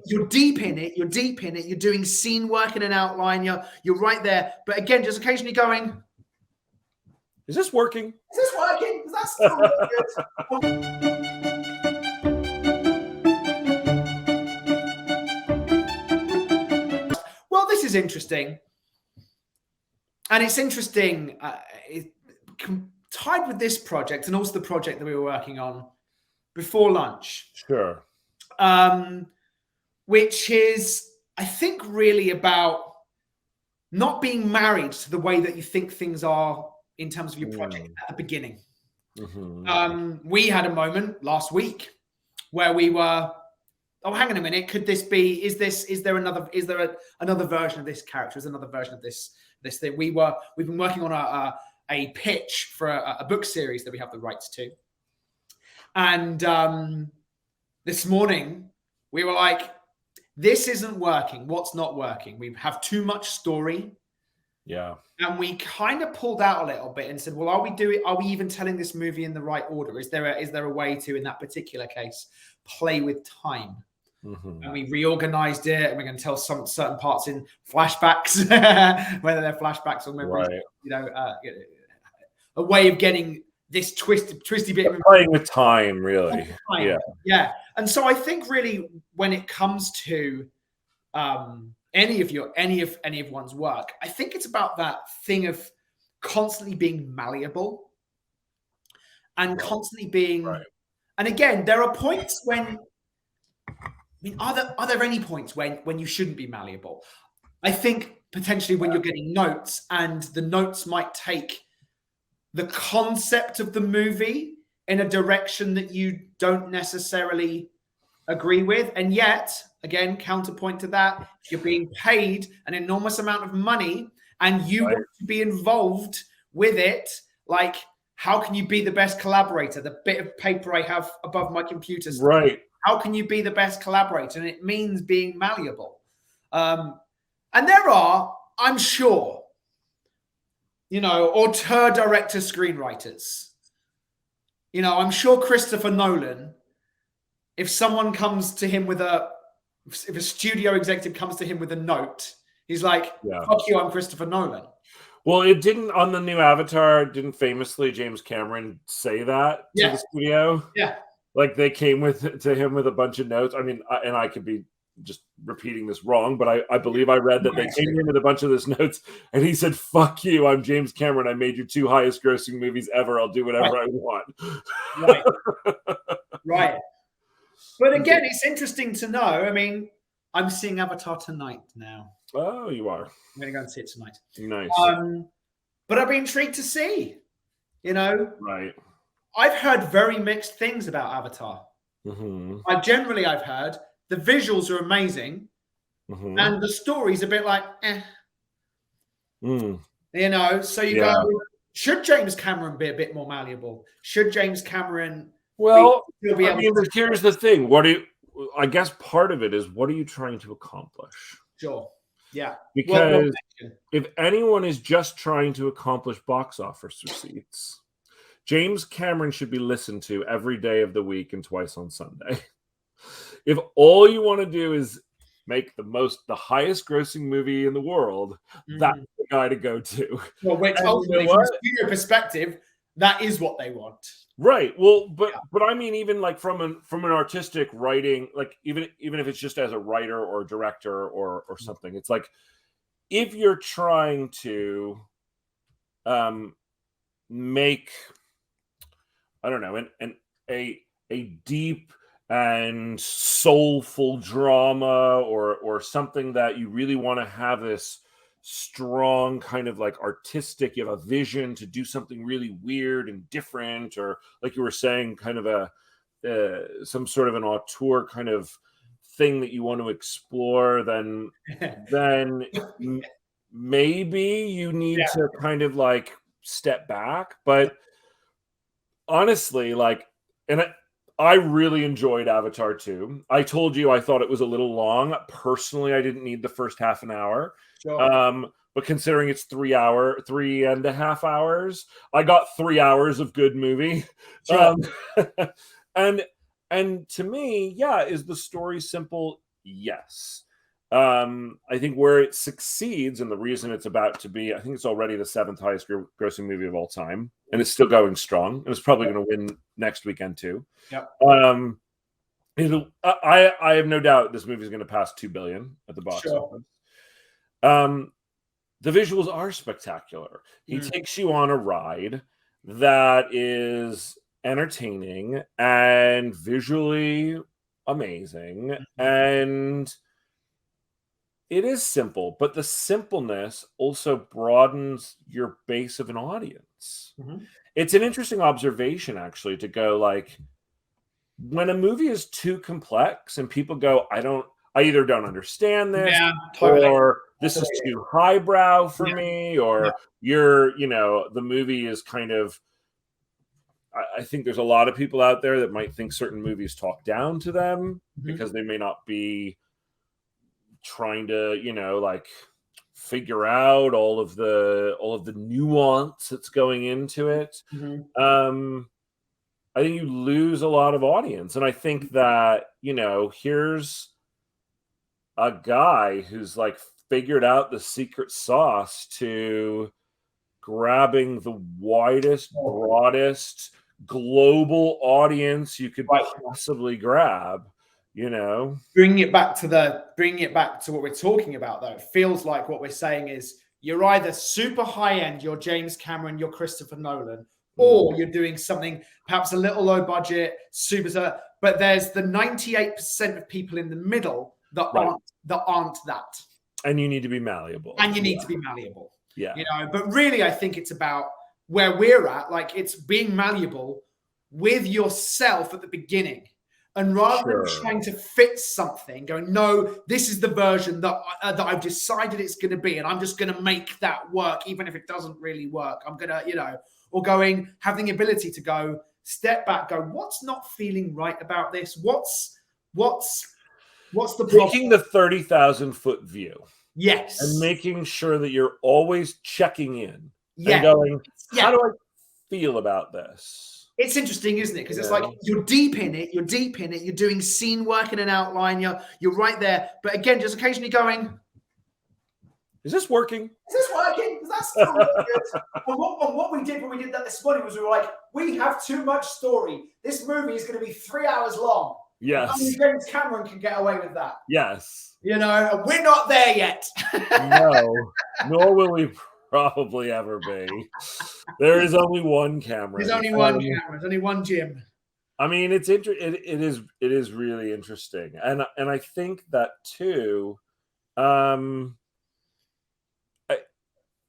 you're deep in it. You're deep in it. You're doing scene work in an outline. You're right there. But again, just occasionally going, is this working? Is this working? Is that still good? Well, this is interesting. And it's interesting, tied with this project and also the project that we were working on before lunch. Sure. Which is, I think, really about not being married to the way that you think things are in terms of your project at the beginning. Mm-hmm. We had a moment last week where we were, oh, hang on a minute, could this be, is there another version of this character? Is there another version of this thing? We've been working on a pitch for a book series that we have the rights to. And this morning we were like, this isn't working. What's not working? We have too much story. Yeah. And we kind of pulled out a little bit and said, well, are we even telling this movie in the right order? Is there a way to, in that particular case, play with time? Mm-hmm. And we reorganized it, and we're going to tell some certain parts in flashbacks, whether they're flashbacks or memories, right. A way of getting this twisty bit of playing with time, really. Yeah. And so I think really when it comes to any of one's work, I think it's about that thing of constantly being malleable and constantly being. Right. And again, there are points when. I mean, are there any points when you shouldn't be malleable? I think potentially when you're getting notes, and the notes might take the concept of the movie in a direction that you don't necessarily agree with. And yet, again, counterpoint to that, you're being paid an enormous amount of money and you want to be involved with it. Like, how can you be the best collaborator? The bit of paper I have above my computer. Right. How can you be the best collaborator? And it means being malleable. And there are, I'm sure, auteur director screenwriters. I'm sure Christopher Nolan, if someone comes to him with if a studio executive comes to him with a note, he's like, fuck you, I'm Christopher Nolan. Well, it didn't, on the new Avatar, didn't famously James Cameron say that to the studio? Yeah. Like they came to him with a bunch of notes. I mean, and I could be just repeating this wrong, but I believe I read that they came in with a bunch of those notes, and he said, "Fuck you, I'm James Cameron. I made your 2 highest grossing movies ever. I'll do whatever I want." Right. But again, it's interesting to know. I mean, I'm seeing Avatar tonight now. Oh, you are. I'm going to go and see it tonight. Nice. But I'd be intrigued to see. Right. I've heard very mixed things about Avatar. Mm-hmm. I've heard the visuals are amazing, and the story's a bit like, eh. So you go, should James Cameron be a bit more malleable? Should James Cameron here's the thing. I guess part of it is, what are you trying to accomplish? Sure. Yeah. Because if anyone is just trying to accomplish box office receipts, James Cameron should be listened to every day of the week and twice on Sunday. If all you want to do is make the highest grossing movie in the world, that's the guy to go to. Well, which ultimately, from a studio perspective, that is what they want. Right. Well, but I mean, even like from an artistic writing, like even if it's just as a writer or a director or something, it's like, if you're trying to make, I don't know, a deep and soulful drama or something that you really want to have this strong kind of like artistic, you have a vision to do something really weird and different, or like you were saying, kind of some sort of an auteur kind of thing that you want to explore, then maybe you need to kind of like step back. But honestly, like, and I really enjoyed Avatar 2. I told you I thought it was a little long. Personally, I didn't need the first half an hour. Sure. But considering it's 3.5 hours, I got 3 hours of good movie. Sure. And to me, is the story simple? Yes. I think where it succeeds, and the reason it's about to be, I think it's already the 7th highest grossing movie of all time, and it's still going strong, and it's probably going to win next weekend too. Yep. I have no doubt this movie is going to pass 2 billion at the box office. The visuals are spectacular. He takes you on a ride that is entertaining and visually amazing, and it is simple, but the simpleness also broadens your base of an audience. It's an interesting observation, actually, to go like, when a movie is too complex and people go, I either don't understand this, or this is too highbrow for me, or the movie is kind of, I think there's a lot of people out there that might think certain movies talk down to them because they may not be trying to, like figure out all of the nuance that's going into it. I think you lose a lot of audience. And I think that, here's a guy who's like figured out the secret sauce to grabbing the widest, broadest global audience you could possibly grab, Bringing it back to what we're talking about, though, it feels like what we're saying is you're either super high end, you're James Cameron, you're Christopher Nolan, or you're doing something perhaps a little low budget, but there's the 98% of people in the middle that aren't that. And you need to be malleable. Yeah. But really, I think it's about where we're at. Like, it's being malleable with yourself at the beginning. And rather than trying to fit something, going, no, this is the version that I've decided it's going to be, and I'm just going to make that work, even if it doesn't really work. I'm going to, or having the ability to go, step back, go, what's not feeling right about this? What's the problem? Taking the 30,000-foot view. Yes. And making sure that you're always checking in and going, how do I feel about this? It's interesting, isn't it? Because it's like you're deep in it, you're doing scene work in an outline, you're right there. But again, just occasionally going, is this working? Is that still really good? And what we did when we did that this morning was we were like, we have too much story. This movie is going to be 3 hours long. Yes. Only James Cameron can get away with that. Yes. We're not there yet. No, nor will we probably ever be. There is only one camera. There's only one camera. There's only one Jim. I mean, it is really interesting, and I think that too.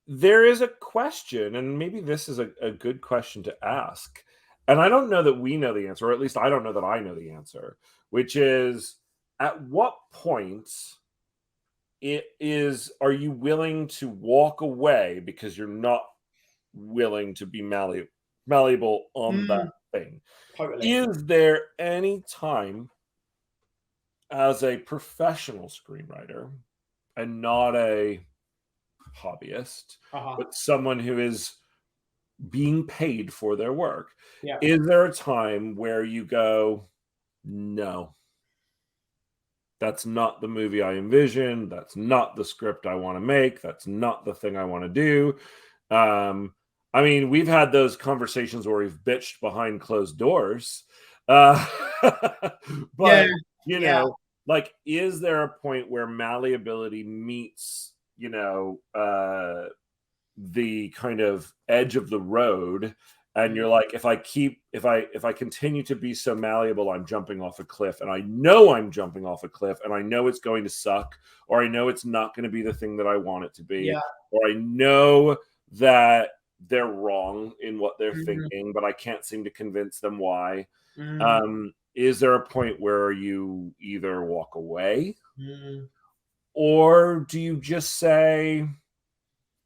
There is a question, and maybe this is a good question to ask. And I don't know that we know the answer, or at least I don't know that I know the answer, which is, at what point are you willing to walk away because you're not willing to be malleable on that thing? Totally. Is there any time as a professional screenwriter and not a hobbyist, but someone who is being paid for their work, is there a time where you go, no, that's not the movie I envisioned, that's not the script I want to make, that's not the thing I want to do? I mean, we've had those conversations where we've bitched behind closed doors, but like, is there a point where malleability meets the kind of edge of the road, and you're like, if I continue to be so malleable, I'm jumping off a cliff, and I know I'm jumping off a cliff, and I know it's going to suck, or I know it's not going to be the thing that I want it to be, or I know that they're wrong in what they're thinking, but I can't seem to convince them why. Is there a point where you either walk away, or do you just say,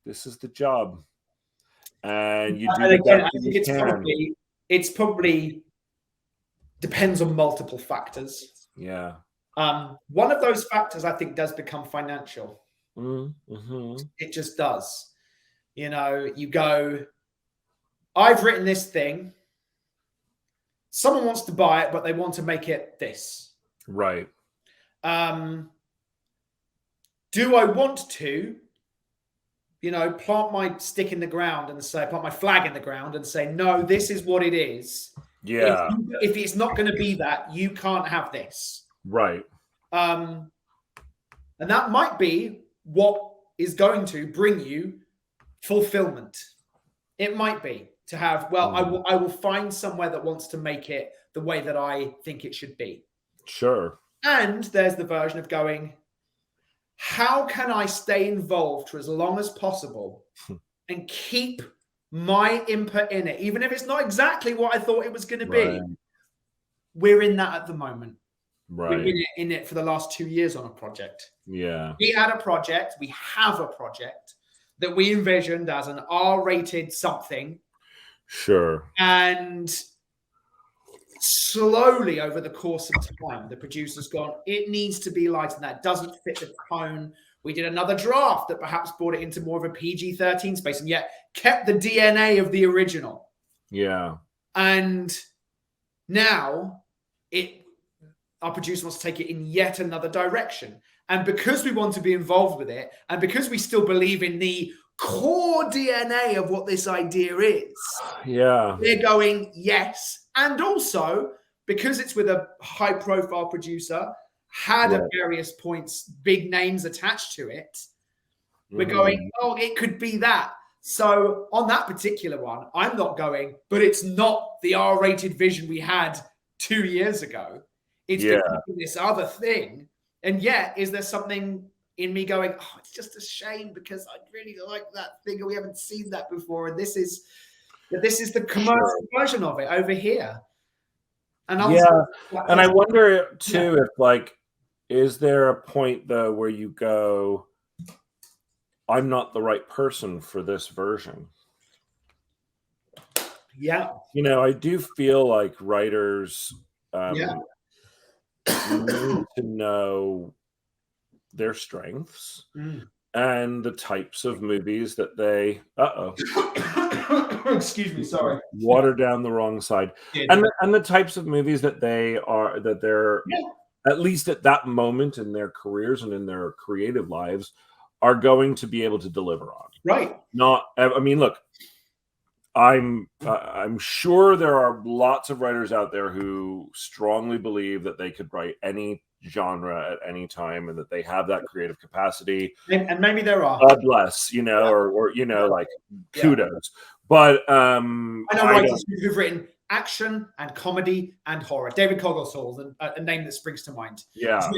this is the job, and you do? Again, I think it's probably depends on multiple factors. Yeah. One of those factors, I think, does become financial. It just does. You go, I've written this thing. Someone wants to buy it, but they want to make it this. Right. Do I want to, plant my stick in the ground and plant my flag in the ground and say, no, this is what it is. Yeah. If it's not going to be that, you can't have this. Right. And that might be what is going to bring you fulfillment. It might be to have, I will find somewhere that wants to make it the way that I think it should be. Sure. And there's the version of going, how can I stay involved for as long as possible and keep my input in it, even if it's not exactly what I thought it was going to be? We're in that at the moment. Right. We've been in it for the last 2 years on a project. Yeah. We have a project that we envisioned as an R-rated something. Sure. And slowly over the course of time, the producer's gone, it needs to be lighter than that. Doesn't fit the tone. We did another draft that perhaps brought it into more of a PG-13 space and yet kept the DNA of the original. Yeah. And now our producer wants to take it in yet another direction. And because we want to be involved with it, and because we still believe in the core DNA of what this idea is, they're going, yes. And also, because it's with a high-profile producer, had at various points big names attached to it, we're going, oh, it could be that. So on that particular one, I'm not going, but it's not the R-rated vision we had 2 years ago. It's this other thing. And yet, is there something in me going, oh, it's just a shame because I really like that thing and we haven't seen that before. And this is the commercial version of it over here. And and I wonder too if is there a point though where you go, I'm not the right person for this version? Yeah. I do feel like writers need to know their strengths and the types of movies that they excuse me, sorry, water down the wrong side, and the types of movies that they're at least at that moment in their careers and in their creative lives are going to be able to deliver on. Right. Look, I'm sure there are lots of writers out there who strongly believe that they could write any genre at any time and that they have that creative capacity. And maybe there are. God bless, or kudos. But I know writers who've written action and comedy and horror. David Cogglestone's a name that springs to mind. Yeah.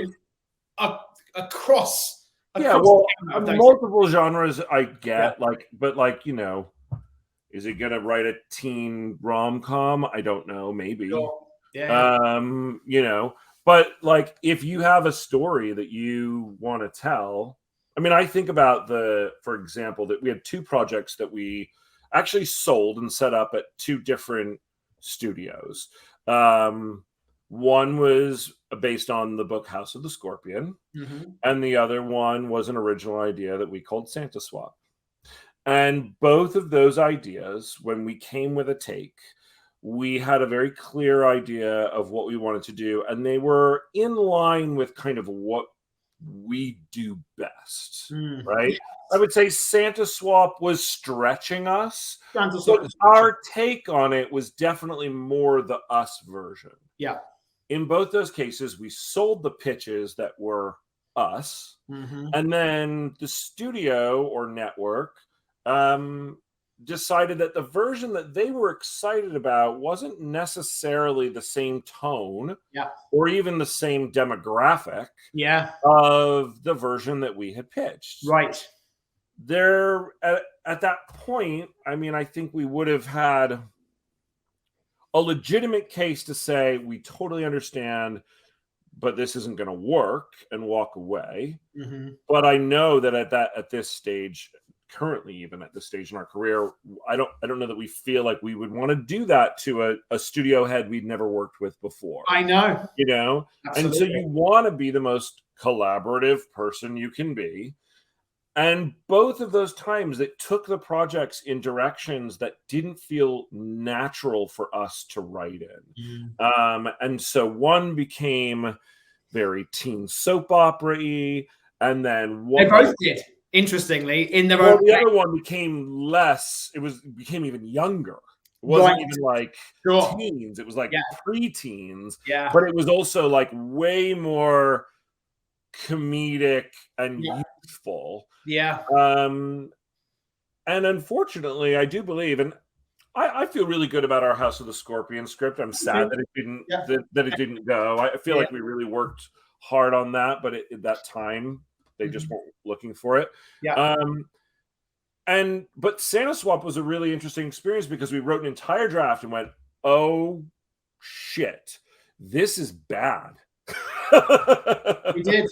Across multiple genres I get, is he gonna write a teen rom-com? I don't know, maybe. Sure. Yeah. But if you have a story that you want to tell, I think about for example, that we had 2 projects that we actually sold and set up at 2 different studios. One was based on the book House of the Scorpion, and the other one was an original idea that we called Santa Swap. And both of those ideas, when we came with a take, we had a very clear idea of what we wanted to do, and they were in line with kind of what we do best, right? I would say Santa Swap was stretching us, but our take on it was definitely more the us version. Yeah. In both those cases, we sold the pitches that were us, and then the studio or network decided that the version that they were excited about wasn't necessarily the same tone or even the same demographic of the version that we had pitched. Right. There, at that point, I think we would have had a legitimate case to say, we totally understand, but this isn't going to work, and walk away. But I know that at this stage, currently even at this stage in our career, I don't know that we feel like we would want to do that to a studio head we'd never worked with before. I know. Absolutely. And so you want to be the most collaborative person you can be. And both of those times, it took the projects in directions that didn't feel natural for us to write in. And so one became very teen soap opera-y. And then they both did, interestingly, in their own the way. other one became less. It became even younger. It wasn't even like teens. It was like pre-teens. Yeah. But it was also like way more comedic and youthful. Yeah. And unfortunately, I do believe, and I feel really good about our House of the Scorpion script. I'm sad that it didn't that it didn't go. I feel like we really worked hard on that, but at that time they just weren't looking for it. Yeah. But Santa Swap was a really interesting experience because we wrote an entire draft and went, oh shit, this is bad. We did.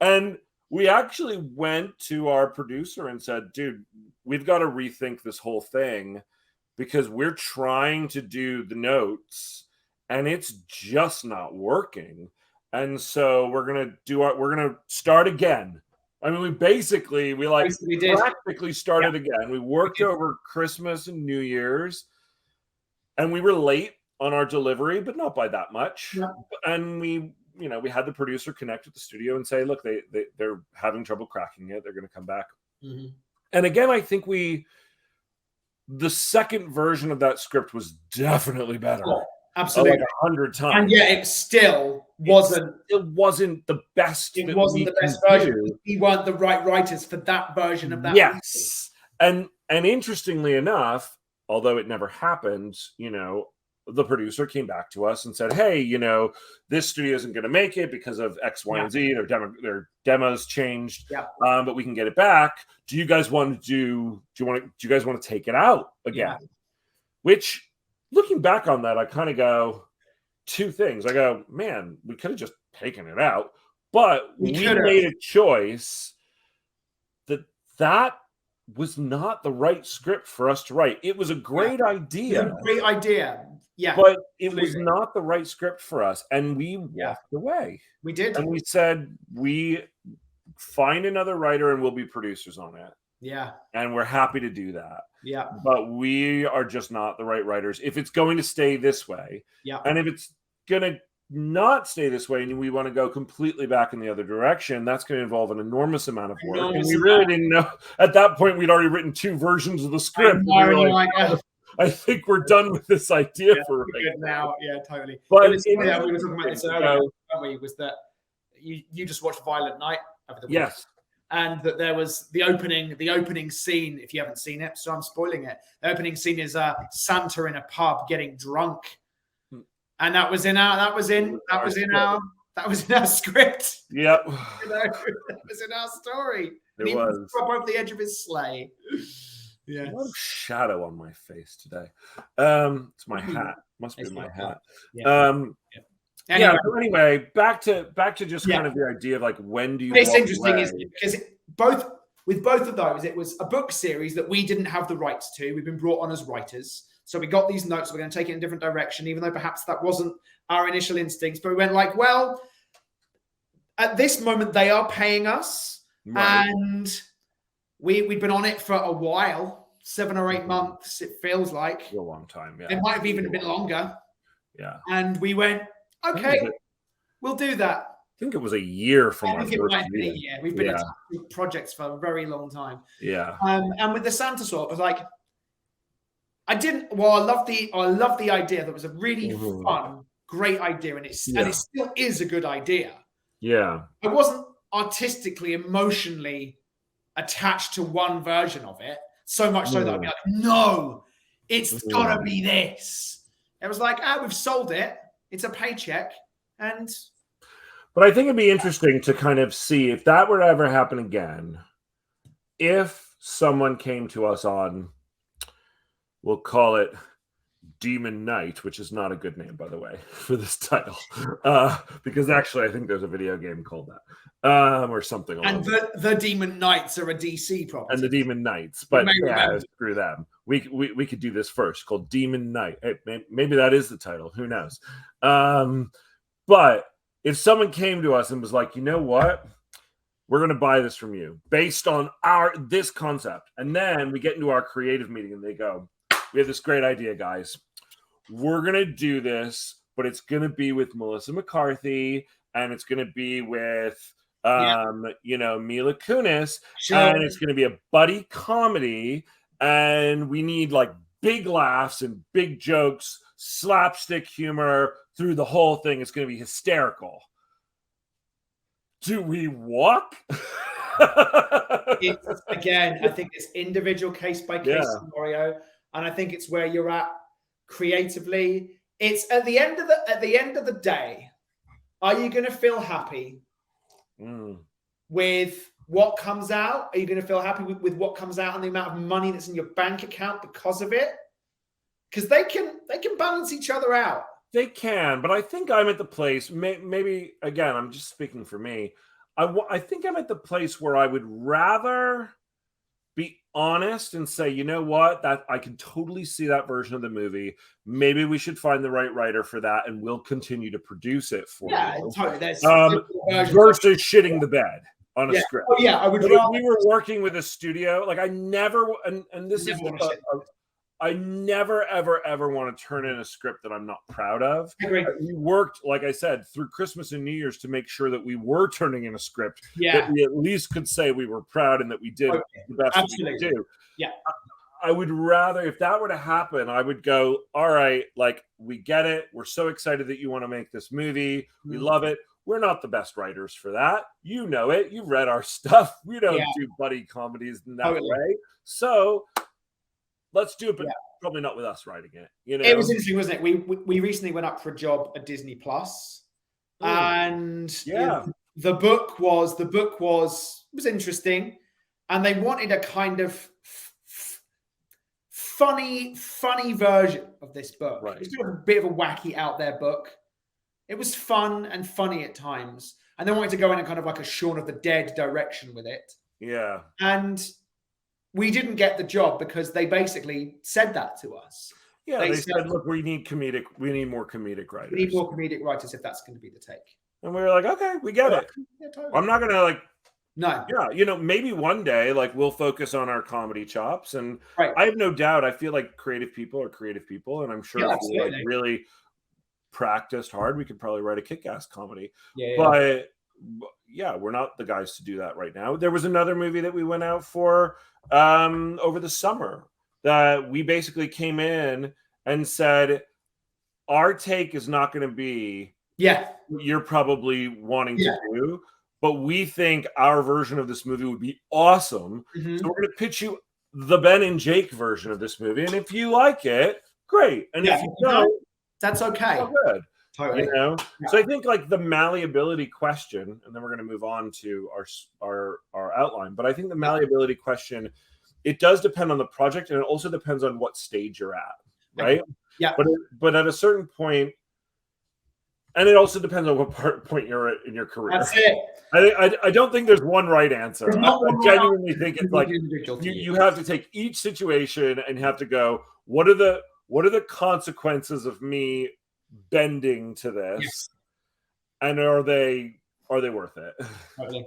And we actually went to our producer and said, dude, we've got to rethink this whole thing because we're trying to do the notes and it's just not working. And so we're going to start again. I mean, we practically started again. We worked over Christmas and New Year's and we were late on our delivery, but not by that much. Yeah. And we had the producer connect with the studio and say, look, they're having trouble cracking it. They're going to come back. Mm-hmm. And again, I think the second version of that script was definitely better. Oh, absolutely. Like 100 times. And yet it still wasn't. It wasn't the best. It wasn't the best version. We weren't the right writers for that version of that. Yes. Movie. And interestingly enough, although it never happened, the producer came back to us and said, hey, this studio isn't going to make it because of X, Y, and Z. Their demos changed, but we can get it back. Do you guys want to do you guys want to take it out again? Yeah. Which, looking back on that, I kind of go two things. I go, man, we could have just taken it out, but we made a choice that was not the right script for us to write. It was a great idea. Yeah. But it was not the right script for us. And we walked away. We did. And we said, we find another writer and we'll be producers on it. Yeah. And we're happy to do that. Yeah. But we are just not the right writers. If it's going to stay this way. Yeah. And if it's going to not stay this way and we want to go completely back in the other direction, that's going to involve an enormous amount of work. And we really didn't know. At that point, we'd already written 2 versions of the script. I think we're done with this idea for right now. Yeah, totally. But we were talking about this earlier, weren't we? Was that you just watched Violent Night over the week? Yes. And that there was the opening scene, if you haven't seen it, so I'm spoiling it. The opening scene is Santa in a pub getting drunk. And that was in our script. Yep. That was in our story. It was up over the edge of his sleigh. Yeah. A lot of shadow on my face today. It's my hat. Must be my hat. Yeah. Anyway, back to just kind of the idea of like, when do you? It's interesting, isn't it? Because with both of those, it was a book series that we didn't have the rights to. We've been brought on as writers, so we got these notes. We're going to take it in a different direction, even though perhaps that wasn't our initial instincts. But we went like, well, at this moment, they are paying us, and we've been on it for a while, 7 or 8 months. It feels like a long time. Yeah, it might have even been longer. Yeah, and we went, okay, we'll do that. I think it was a year from our first meeting. Yeah, we've been in projects for a very long time. Yeah, and with the Santa Swap, it was like, I love the idea. That was a really fun, great idea, and it still is a good idea. Yeah, I wasn't artistically, emotionally attached to one version of it, so much so that I'd be like, no, it's gotta be this. It was like, we've sold it. It's a paycheck. But I think it'd be interesting to kind of see if that were to ever happen again, if someone came to us on, we'll call it Demon Knight, which is not a good name, by the way, for this title, because actually I think there's a video game called that, or something. And the Demon Knights are a DC property. And the Demon Knights, but screw them. We could do this first, called Demon Knight. Hey, maybe that is the title. Who knows? But if someone came to us and was like, you know what? We're going to buy this from you based on this concept. And then we get into our creative meeting and they go, we have this great idea, guys. We're going to do this, but it's going to be with Melissa McCarthy and it's going to be with Yeah. Mila Kunis, Sure. and it's going to be a buddy comedy, and we need like big laughs and big jokes, slapstick humor through the whole thing. It's going to be hysterical. Do we walk? Again, I think it's individual case by case scenario, and I think it's where you're at creatively. It's at the end of the day, are you going to feel happy with what comes out? Are you going to feel happy with what comes out and the amount of money that's in your bank account because of it? Because they can balance each other out. They can, but I think I'm at the place, maybe, again, I'm just speaking for me. I think I'm at the place where I would rather be honest and say, you know what, that I can totally see that version of the movie. Maybe we should find the right writer for that, and we'll continue to produce it for you. Totally. Versus shitting the bed on a script. Oh, yeah, I would If rather. we were working with a studio, like I never, and this is I never, ever, ever want to turn in a script that I'm not proud of. We worked, like I said, through Christmas and New Year's to make sure that we were turning in a script that we at least could say we were proud and that we did the best that we could do. Yeah. I would rather, if that were to happen, I would go, all right, like, we get it. We're so excited that you want to make this movie. We love it. We're not the best writers for that. You know it. You've read our stuff. We don't do buddy comedies in that way. So let's do it, but probably not with us writing it. It was interesting, wasn't it? We recently went up for a job at Disney Plus, and the book was interesting, and they wanted a kind of funny version of this book. It was kind of a bit of a wacky, out there book. It was fun and funny at times, and they wanted to go in a kind of like a Shaun of the Dead direction with it. Yeah, and we didn't get the job because they basically said that to us. Yeah, they said, look, we need more comedic writers. We need more comedic writers if that's going to be the take. And we were like, okay, we get it. Yeah, totally. I'm not going to like, no. Yeah, maybe one day, like, we'll focus on our comedy chops. And I have no doubt, I feel like creative people are creative people. And I'm sure if we like really practiced hard, we could probably write a kick-ass comedy. But yeah, we're not the guys to do that right now. There was another movie that we went out for over the summer that we basically came in and said, our take is not going to be what you're probably wanting to do, but we think our version of this movie would be awesome. So we're going to pitch you the Ben and Jake version of this movie. And if you like it, great. And if you don't, that's okay. So good. Totally. So I think like the malleability question, and then we're going to move on to our outline. But I think the malleability question, it does depend on the project, and it also depends on what stage you're at, right? Yeah. But at a certain point, and it also depends on what point you're at in your career. That's it. I don't think there's one right answer. I genuinely think it's like you have to take each situation and have to go, what are the consequences of me bending to this, and are they worth it? Totally.